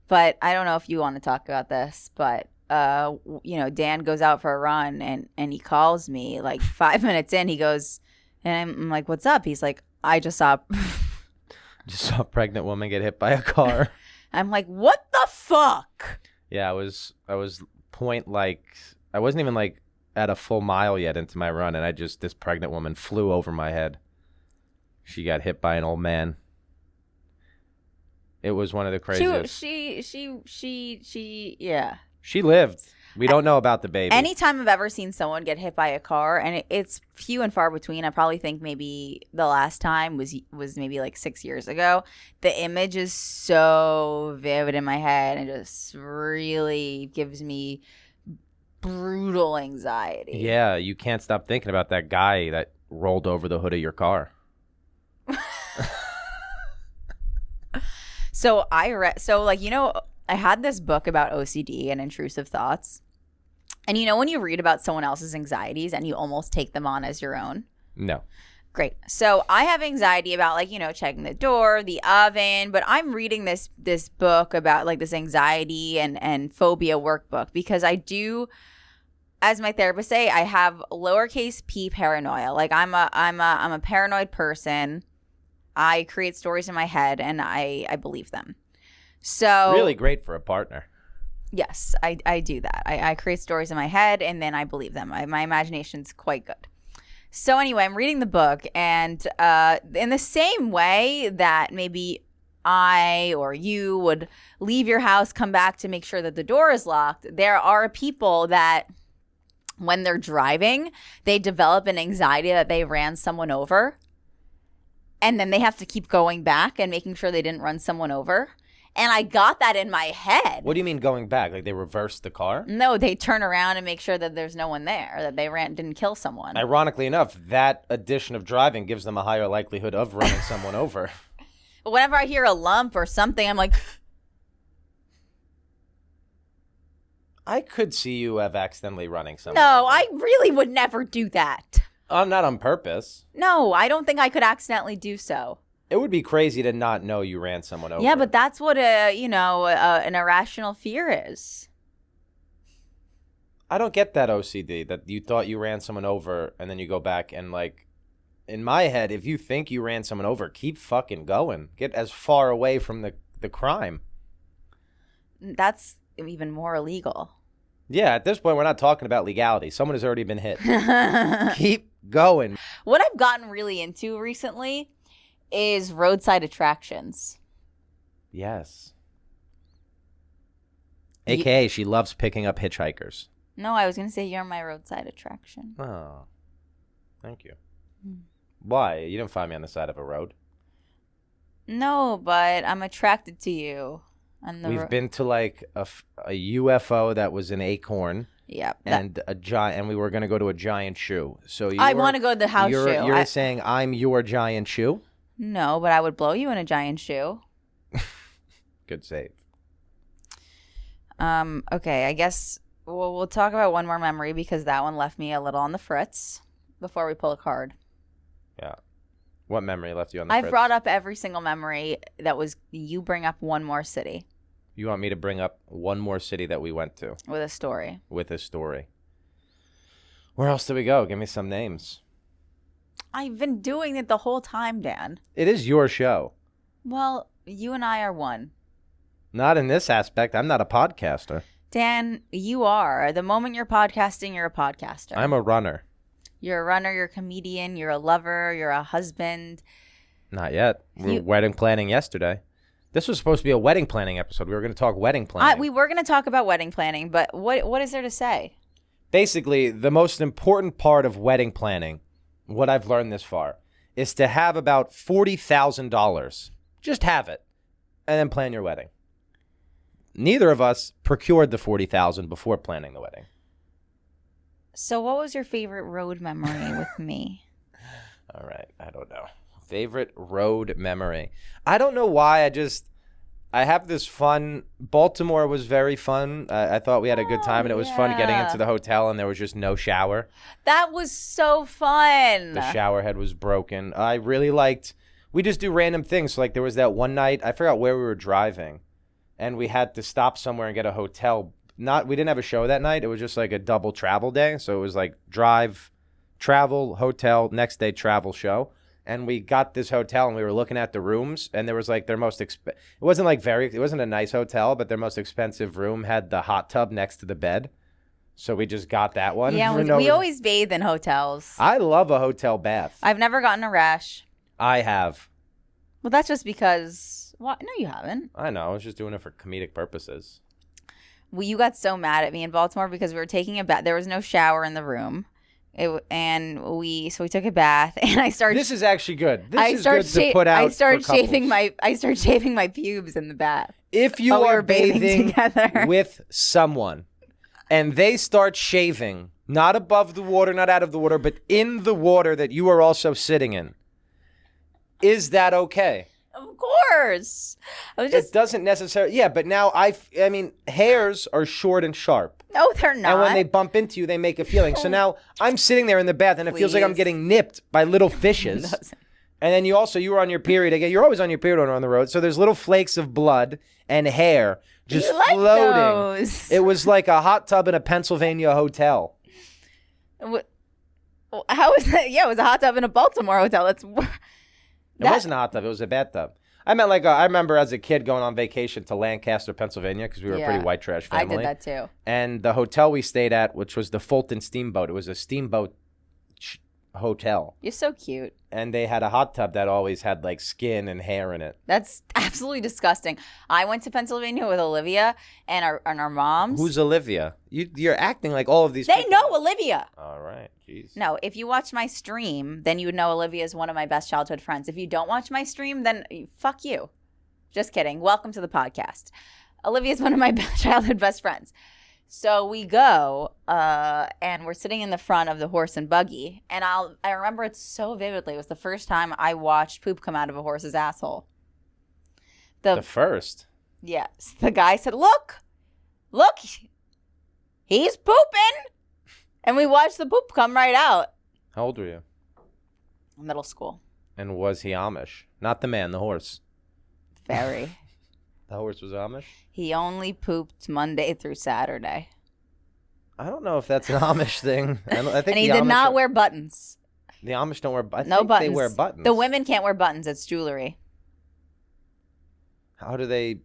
But I don't know if you want to talk about this, but Dan goes out for a run and he calls me like 5 minutes in. He goes, and I'm like, what's up? He's like, I just saw a pregnant woman get hit by a car. I'm like, what the fuck? Yeah, I was I wasn't even like at a full mile yet into my run, and this pregnant woman flew over my head. She got hit by an old man. It was one of the craziest. Yeah. She lived. We don't know about the baby. Anytime I've ever seen someone get hit by a car, and it's few and far between. I probably think maybe the last time was maybe like 6 years ago. The image is so vivid in my head and just really gives me brutal anxiety. Yeah, you can't stop thinking about that guy that rolled over the hood of your car. So I had this book about OCD and intrusive thoughts. And when you read about someone else's anxieties and you almost take them on as your own? No. Great. So I have anxiety about checking the door, the oven, but I'm reading this book about this anxiety and phobia workbook because I do, as my therapist say, I have lowercase p paranoia. I'm a paranoid person. I create stories in my head and I believe them. So really great for a partner. Yes, I do that. I create stories in my head and then I believe them. My imagination's quite good. So anyway, I'm reading the book, and in the same way that maybe I or you would leave your house, come back to make sure that the door is locked, there are people that when they're driving, they develop an anxiety that they ran someone over, and then they have to keep going back and making sure they didn't run someone over. And I got that in my head. What do you mean going back? Like they reversed the car? No, they turn around and make sure that there's no one there, that they didn't kill someone. Ironically enough, that addition of driving gives them a higher likelihood of running someone over. Whenever I hear a lump or something, I'm like... I could see you have accidentally running someone No, over. I really would never do that. Not on purpose. No, I don't think I could accidentally do so. It would be crazy to not know you ran someone over. Yeah, but that's what an irrational fear is. I don't get that OCD, that you thought you ran someone over and then you go back and in my head, if you think you ran someone over, keep fucking going. Get as far away from the crime. That's even more illegal. Yeah, at this point, we're not talking about legality. Someone has already been hit. Keep going. What I've gotten really into recently is roadside attractions. Yes. AKA, she loves picking up hitchhikers. No, I was going to say you're my roadside attraction. Oh, thank you. Why? You didn't find me on the side of a road. No, but I'm attracted to you. We've been to a UFO that was an acorn. Yeah. And and we were going to go to a giant shoe. So I want to go to the house shoe. You're saying I'm your giant shoe? No, but I would blow you in a giant shoe. Good save. Okay, I guess we'll talk about one more memory because that one left me a little on the fritz before we pull a card. Yeah. What memory left you on the I've fritz? brought up every single memory that was, you bring up one more city. You want me to bring up one more city that we went to? With a story. With a story. Where else did we go? Give me some names. I've been doing it the whole time, Dan. It is your show. Well, you and I are one. Not in this aspect. I'm not a podcaster. Dan, you are. The moment you're podcasting, you're a podcaster. I'm a runner. You're a runner, you're a comedian, you're a lover, you're a husband. Not yet. We were wedding planning yesterday. This was supposed to be a wedding planning episode. We were going to talk wedding planning. We were going to talk about wedding planning, but what is there to say? Basically, the most important part of wedding planning, what I've learned this far, is to have about $40,000. Just have it, and then plan your wedding. Neither of us procured the $40,000 before planning the wedding. So what was your favorite road memory with me? All right. I don't know. Favorite road memory. I don't know why. I have this fun. Baltimore was very fun. I thought we had a good time, and it was fun getting into the hotel, and there was just no shower. That was so fun. The shower head was broken. I really liked, we just do random things. So, like, there was that one night, I forgot where we were driving, and we had to stop somewhere and get a hotel. We didn't have a show that night. It was just like a double travel day. So it was like drive, travel, hotel, next day travel show. And we got this hotel, and we were looking at the rooms, and there was like their most it wasn't a nice hotel, but their most expensive room had the hot tub next to the bed. So we just got that one. Yeah, we always bathe in hotels. I love a hotel bath. I've never gotten a rash. I have. Well, that's just because, no, you haven't. I know. I was just doing it for comedic purposes. Well, you got so mad at me in Baltimore because we were taking a bath. There was no shower in the room. So we took a bath, and I started. This is actually good. This is good to put out. I started for couples. I started shaving my pubes in the bath. If you are bathing together with someone, and they start shaving, not above the water, not out of the water, but in the water that you are also sitting in, is that okay? Of course. It doesn't necessarily. Yeah, but now I mean, hairs are short and sharp. No, they're not. And when they bump into you, they make a feeling. So now I'm sitting there in the bath, and it feels like I'm getting nipped by little fishes. And then you were on your period again. You're always on your period when we're on the road. So there's little flakes of blood and hair just floating. Those. It was like a hot tub in a Pennsylvania hotel. How was that? Yeah, it was a hot tub in a Baltimore hotel. It wasn't a hot tub. It was a bathtub. I meant I remember as a kid going on vacation to Lancaster, Pennsylvania, because we were a pretty white trash family. I did that too. And the hotel we stayed at, which was the Fulton Steamboat, it was a steamboat hotel. You're so cute. And they had a hot tub that always had like skin and hair in it. That's absolutely disgusting. I went to Pennsylvania with Olivia and our moms. Who's Olivia? You're acting like all of these They people. know Olivia. All right. Jeez. No, if you watch my stream, then you would know Olivia is one of my best childhood friends. If you don't watch my stream, then fuck you. Just kidding. Welcome to the podcast. Olivia is one of my childhood best friends. So we go, and we're sitting in the front of the horse and buggy, and I remember it so vividly. It was the first time I watched poop come out of a horse's asshole. The first? Yes. The guy said, look, he's pooping. And we watched the poop come right out. How old were you? Middle school. And was he Amish? Not the man, the horse. Very. The horse was Amish? He only pooped Monday through Saturday. I don't know if that's an Amish thing. I think and he did not wear buttons. The Amish don't wear buttons. No buttons. They wear buttons. The women can't wear buttons. It's jewelry. How do they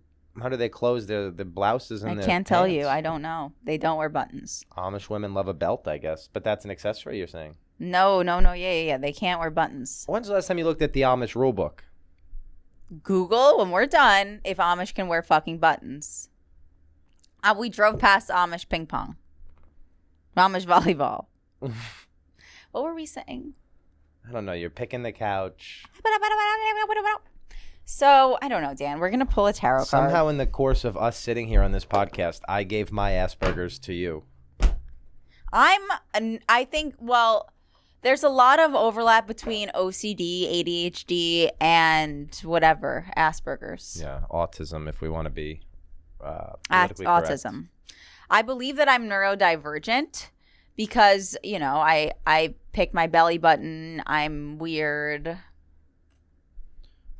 close the blouses and I can't tell you. I don't know. They don't wear buttons. Amish women love a belt, I guess. But that's an accessory, you're saying? No. Yeah. They can't wear buttons. When's the last time you looked at the Amish rule book? Google, when we're done, if Amish can wear fucking buttons. We drove past Amish ping pong. Amish volleyball. What were we saying? I don't know. You're picking the couch. So, I don't know, Dan. We're going to pull a tarot card. Somehow in the course of us sitting here on this podcast, I gave my Asperger's to you. I think, there's a lot of overlap between OCD, ADHD, and whatever, Asperger's. Yeah, autism, if we want to be politically correct. Autism. I believe that I'm neurodivergent because, I pick my belly button. I'm weird.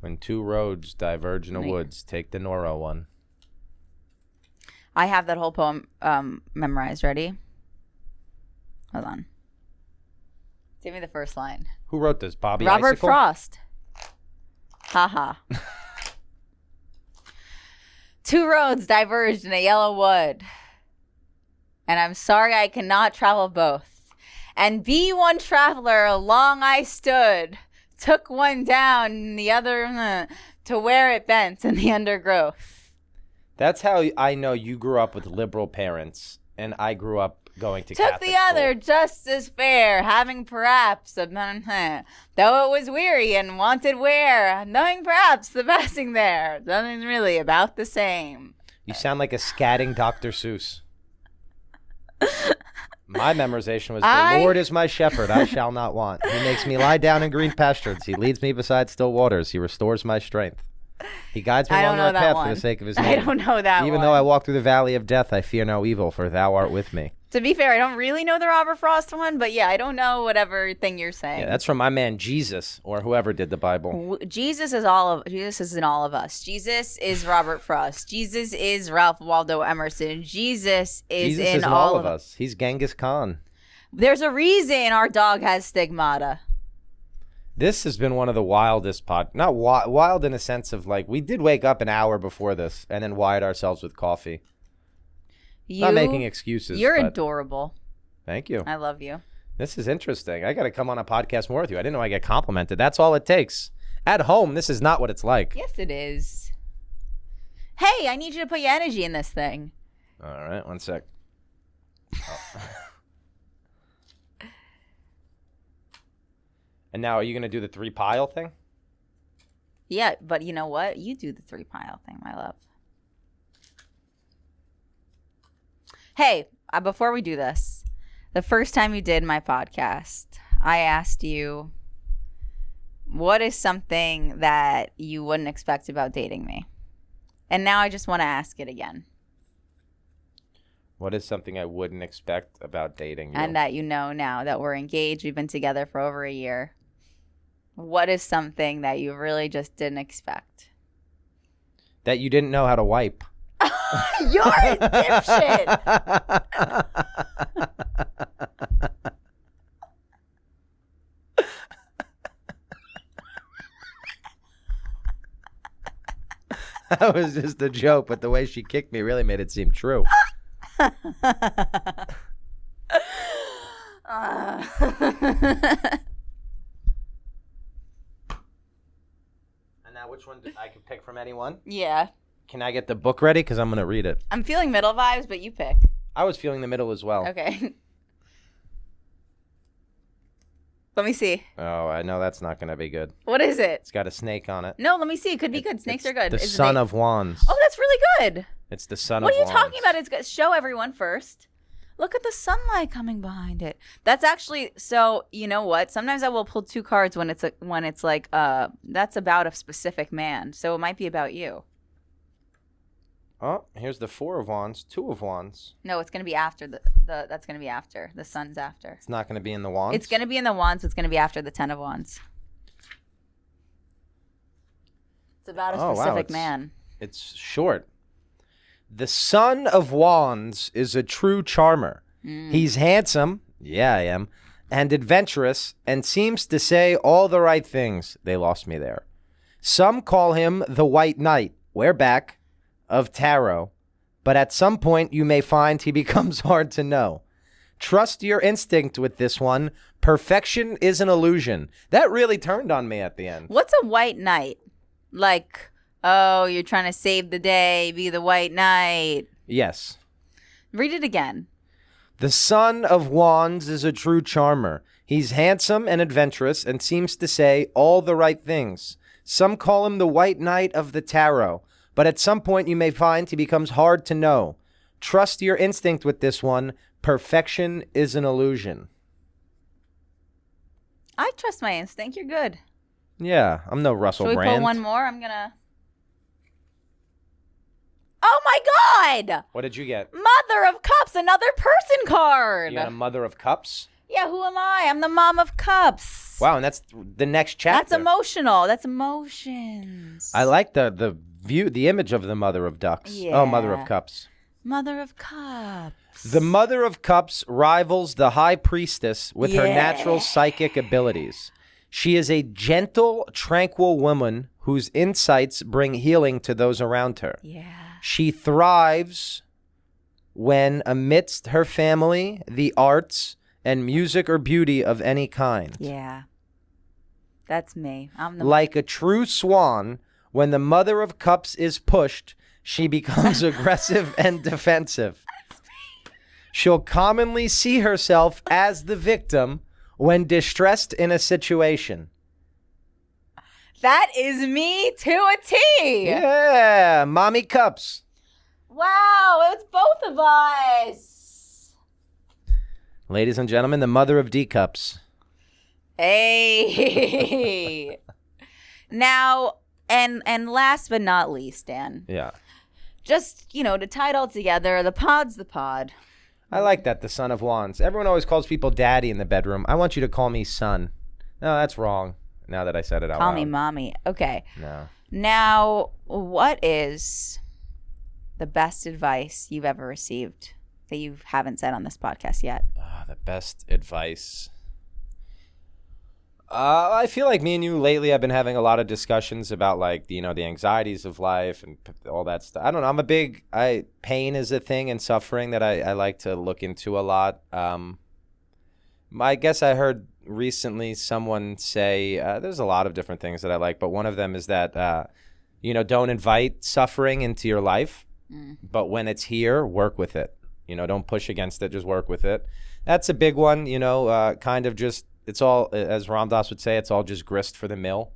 When two roads diverge in the woods, take the Noro one. I have that whole poem memorized. Ready? Hold on. Give me the first line. Who wrote this? Bobby Robert Icicle? Frost. Haha. Two roads diverged in a yellow wood, and I'm sorry I cannot travel both. And be one traveler along I stood, took one down and the other to where it bent in the undergrowth. That's how I know you grew up with liberal parents, and I grew up going to Took Catholic the other school. just as fair, having perhaps though it was weary and wanted wear, knowing perhaps the passing there, nothing's really about the same. You sound like a scatting Dr. Seuss. My memorization was, the Lord is my shepherd, I shall not want. He makes me lie down in green pastures. He leads me beside still waters. He restores my strength. He guides me along the path for the sake of his name. I don't know that one. Even though I walk through the valley of death, I fear no evil, for thou art with me. To be fair, I don't really know the Robert Frost one, but yeah, I don't know whatever thing you're saying. Yeah, that's from my man Jesus, or whoever did the Bible. Jesus is in all of us. Jesus is Robert Frost. Jesus is Ralph Waldo Emerson. Jesus is in all of us. He's Genghis Khan. There's a reason our dog has stigmata. This has been one of the wildest not wild in a sense of like, we did wake up an hour before this and then wired ourselves with coffee. Not making excuses. You're adorable. Thank you. I love you. This is interesting. I got to come on a podcast more with you. I didn't know I get complimented. That's all it takes. At home, this is not what it's like. Yes, it is. Hey, I need you to put your energy in this thing. All right, one sec. Oh. And now, are you going to do the 3-pile thing? Yeah, but you know what? You do the 3-pile thing, my love. Hey, before we do this, the first time you did my podcast, I asked you, what is something that you wouldn't expect about dating me? And now I just want to ask it again. What is something I wouldn't expect about dating you? And that you know now that we're engaged, we've been together for over a year. What is something that you really just didn't expect? That you didn't know how to wipe. You're a dipshit. That was just a joke, but the way she kicked me really made it seem true. And now which one I can pick from anyone? Yeah. Can I get the book ready? Because I'm going to read it. I'm feeling middle vibes, but you pick. I was feeling the middle as well. Okay. Let me see. Oh, I know that's not going to be good. What is it? It's got a snake on it. No, let me see. It could be good. Snakes are good. The Son of Wands. Oh, that's really good. It's the Son of What Wands. are you talking about? It's good. Show everyone first. Look at the sunlight coming behind it. That's actually, so you know what? Sometimes I will pull 2 cards when it's like that's about a specific man. So it might be about you. Oh, here's the 4 of Wands, 2 of Wands. No, it's going to be after the that's going to be after. The sun's after. It's not going to be in the Wands? It's going to be in the Wands. It's going to be after the 10 of Wands. It's about a specific man. It's short. The Son of Wands is a true charmer. He's handsome, yeah I am, and adventurous, and seems to say all the right things. They lost me there. Some call him the White Knight. We're back. Of tarot, but at some point you may find he becomes hard to know. Trust your instinct with this one. Perfection is an illusion. That really turned on me at the end. What's a white knight? Like, oh, you're trying to save the day, be the white knight. Yes. Read it again. The Son of Wands is a true charmer. He's handsome and adventurous and seems to say all the right things. Some call him the White Knight of the Tarot. But at some point you may find he becomes hard to know. Trust your instinct with this one. Perfection is an illusion. I trust my instinct. You're good. Yeah, I'm no Russell Should we Brand. pull one more? I'm gonna... Oh my God! What did you get? Mother of Cups, another person card. You got a Mother of Cups? Yeah, who am I? I'm the Mom of Cups. Wow, and that's the next chapter. That's emotional. That's emotions. I like the view, the image of the Mother of Ducks. Yeah. Oh, Mother of Cups. Mother of Cups. The Mother of Cups rivals the High Priestess with her Yeah. natural psychic abilities. She is a gentle, tranquil woman whose insights bring healing to those around her. Yeah. She thrives when amidst her family, the arts, and music or beauty of any kind. Yeah. That's me. I'm the Like a true swan, when the Mother of Cups is pushed, she becomes aggressive and defensive. She'll commonly see herself as the victim when distressed in a situation. That is me to a T. Yeah, Mommy Cups. Wow, it's both of us. Ladies and gentlemen, the Mother of D Cups. Hey. Now, and last but not least, Dan, Yeah. just, to tie it all together, the pod's the pod. I like that, the Son of Wands. Everyone always calls people daddy in the bedroom. I want you to call me son. No, that's wrong, now that I said it out loud. Call me mommy. Okay. No. Now, what is the best advice you've ever received that you haven't said on this podcast yet? The best advice. I feel like me and you lately have been having a lot of discussions about the anxieties of life and all that stuff. I don't know. Pain is a thing and suffering that I like to look into a lot. I guess I heard recently someone say, there's a lot of different things that I like, but one of them is that, don't invite suffering into your life, but when it's here, work with it. Don't push against it, just work with it. That's a big one, kind of just, it's all, as Ram Dass would say, it's all just grist for the mill.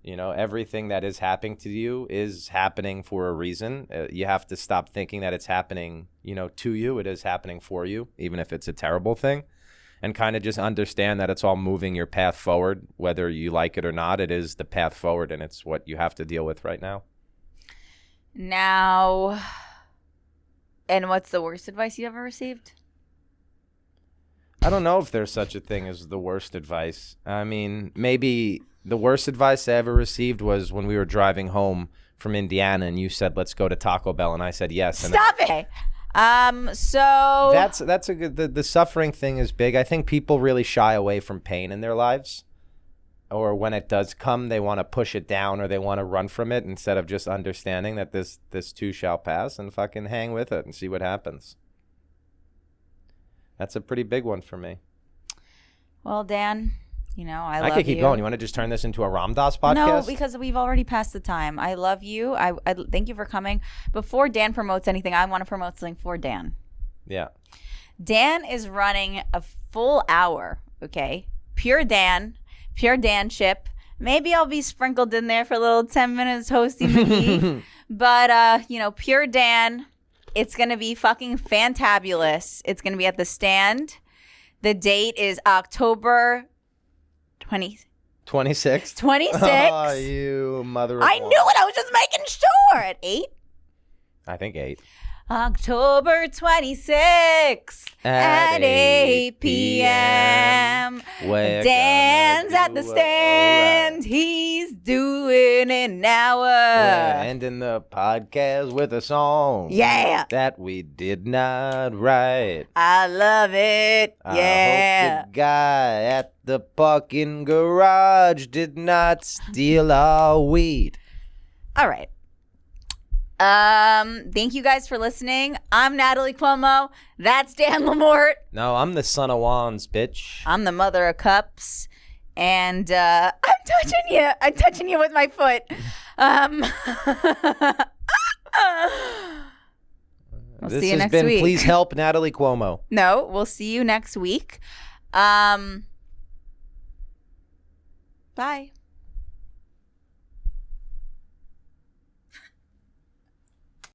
Everything that is happening to you is happening for a reason. You have to stop thinking that it's happening, to you. It is happening for you, even if it's a terrible thing. And kind of just understand that it's all moving your path forward, whether you like it or not. It is the path forward, and it's what you have to deal with right now. Now, and what's the worst advice you ever received? I don't know if there's such a thing as the worst advice. I mean, maybe the worst advice I ever received was when we were driving home from Indiana and you said, let's go to Taco Bell. And I said, yes. And Stop it. So that's a good, the suffering thing is big. I think people really shy away from pain in their lives, or when it does come, they want to push it down or they want to run from it instead of just understanding that this too shall pass and fucking hang with it and see what happens. That's a pretty big one for me. Well, Dan, I love you. I could keep going. You want to just turn this into a Ram Dass podcast? No, because we've already passed the time. I love you. I thank you for coming. Before Dan promotes anything, I want to promote something for Dan. Yeah. Dan is running a full hour, okay? Pure Danship. Maybe I'll be sprinkled in there for a little 10 minutes hosting McGee. But, Pure Dan, it's going to be fucking fantabulous. It's going to be at the Stand. The date is October 26th. 26th? Oh, you mother of I knew it. I was just making sure. At 8? I think 8. October 26th at 8 p.m. Dan's at the Stand. Right. He's doing an hour. We're ending the podcast with a song. Yeah. That we did not write. I love it. Yeah. I hope the guy at the parking garage did not steal our weed. All right. Thank you guys for listening. I'm Natalie Cuomo. That's Dan LaMorte. No, I'm the Son of Wands, bitch. I'm the Mother of Cups. And I'm touching you. I'm touching you with my foot. We'll This see you has next been week. Please Help Natalie Cuomo. No, we'll see you next week. Bye.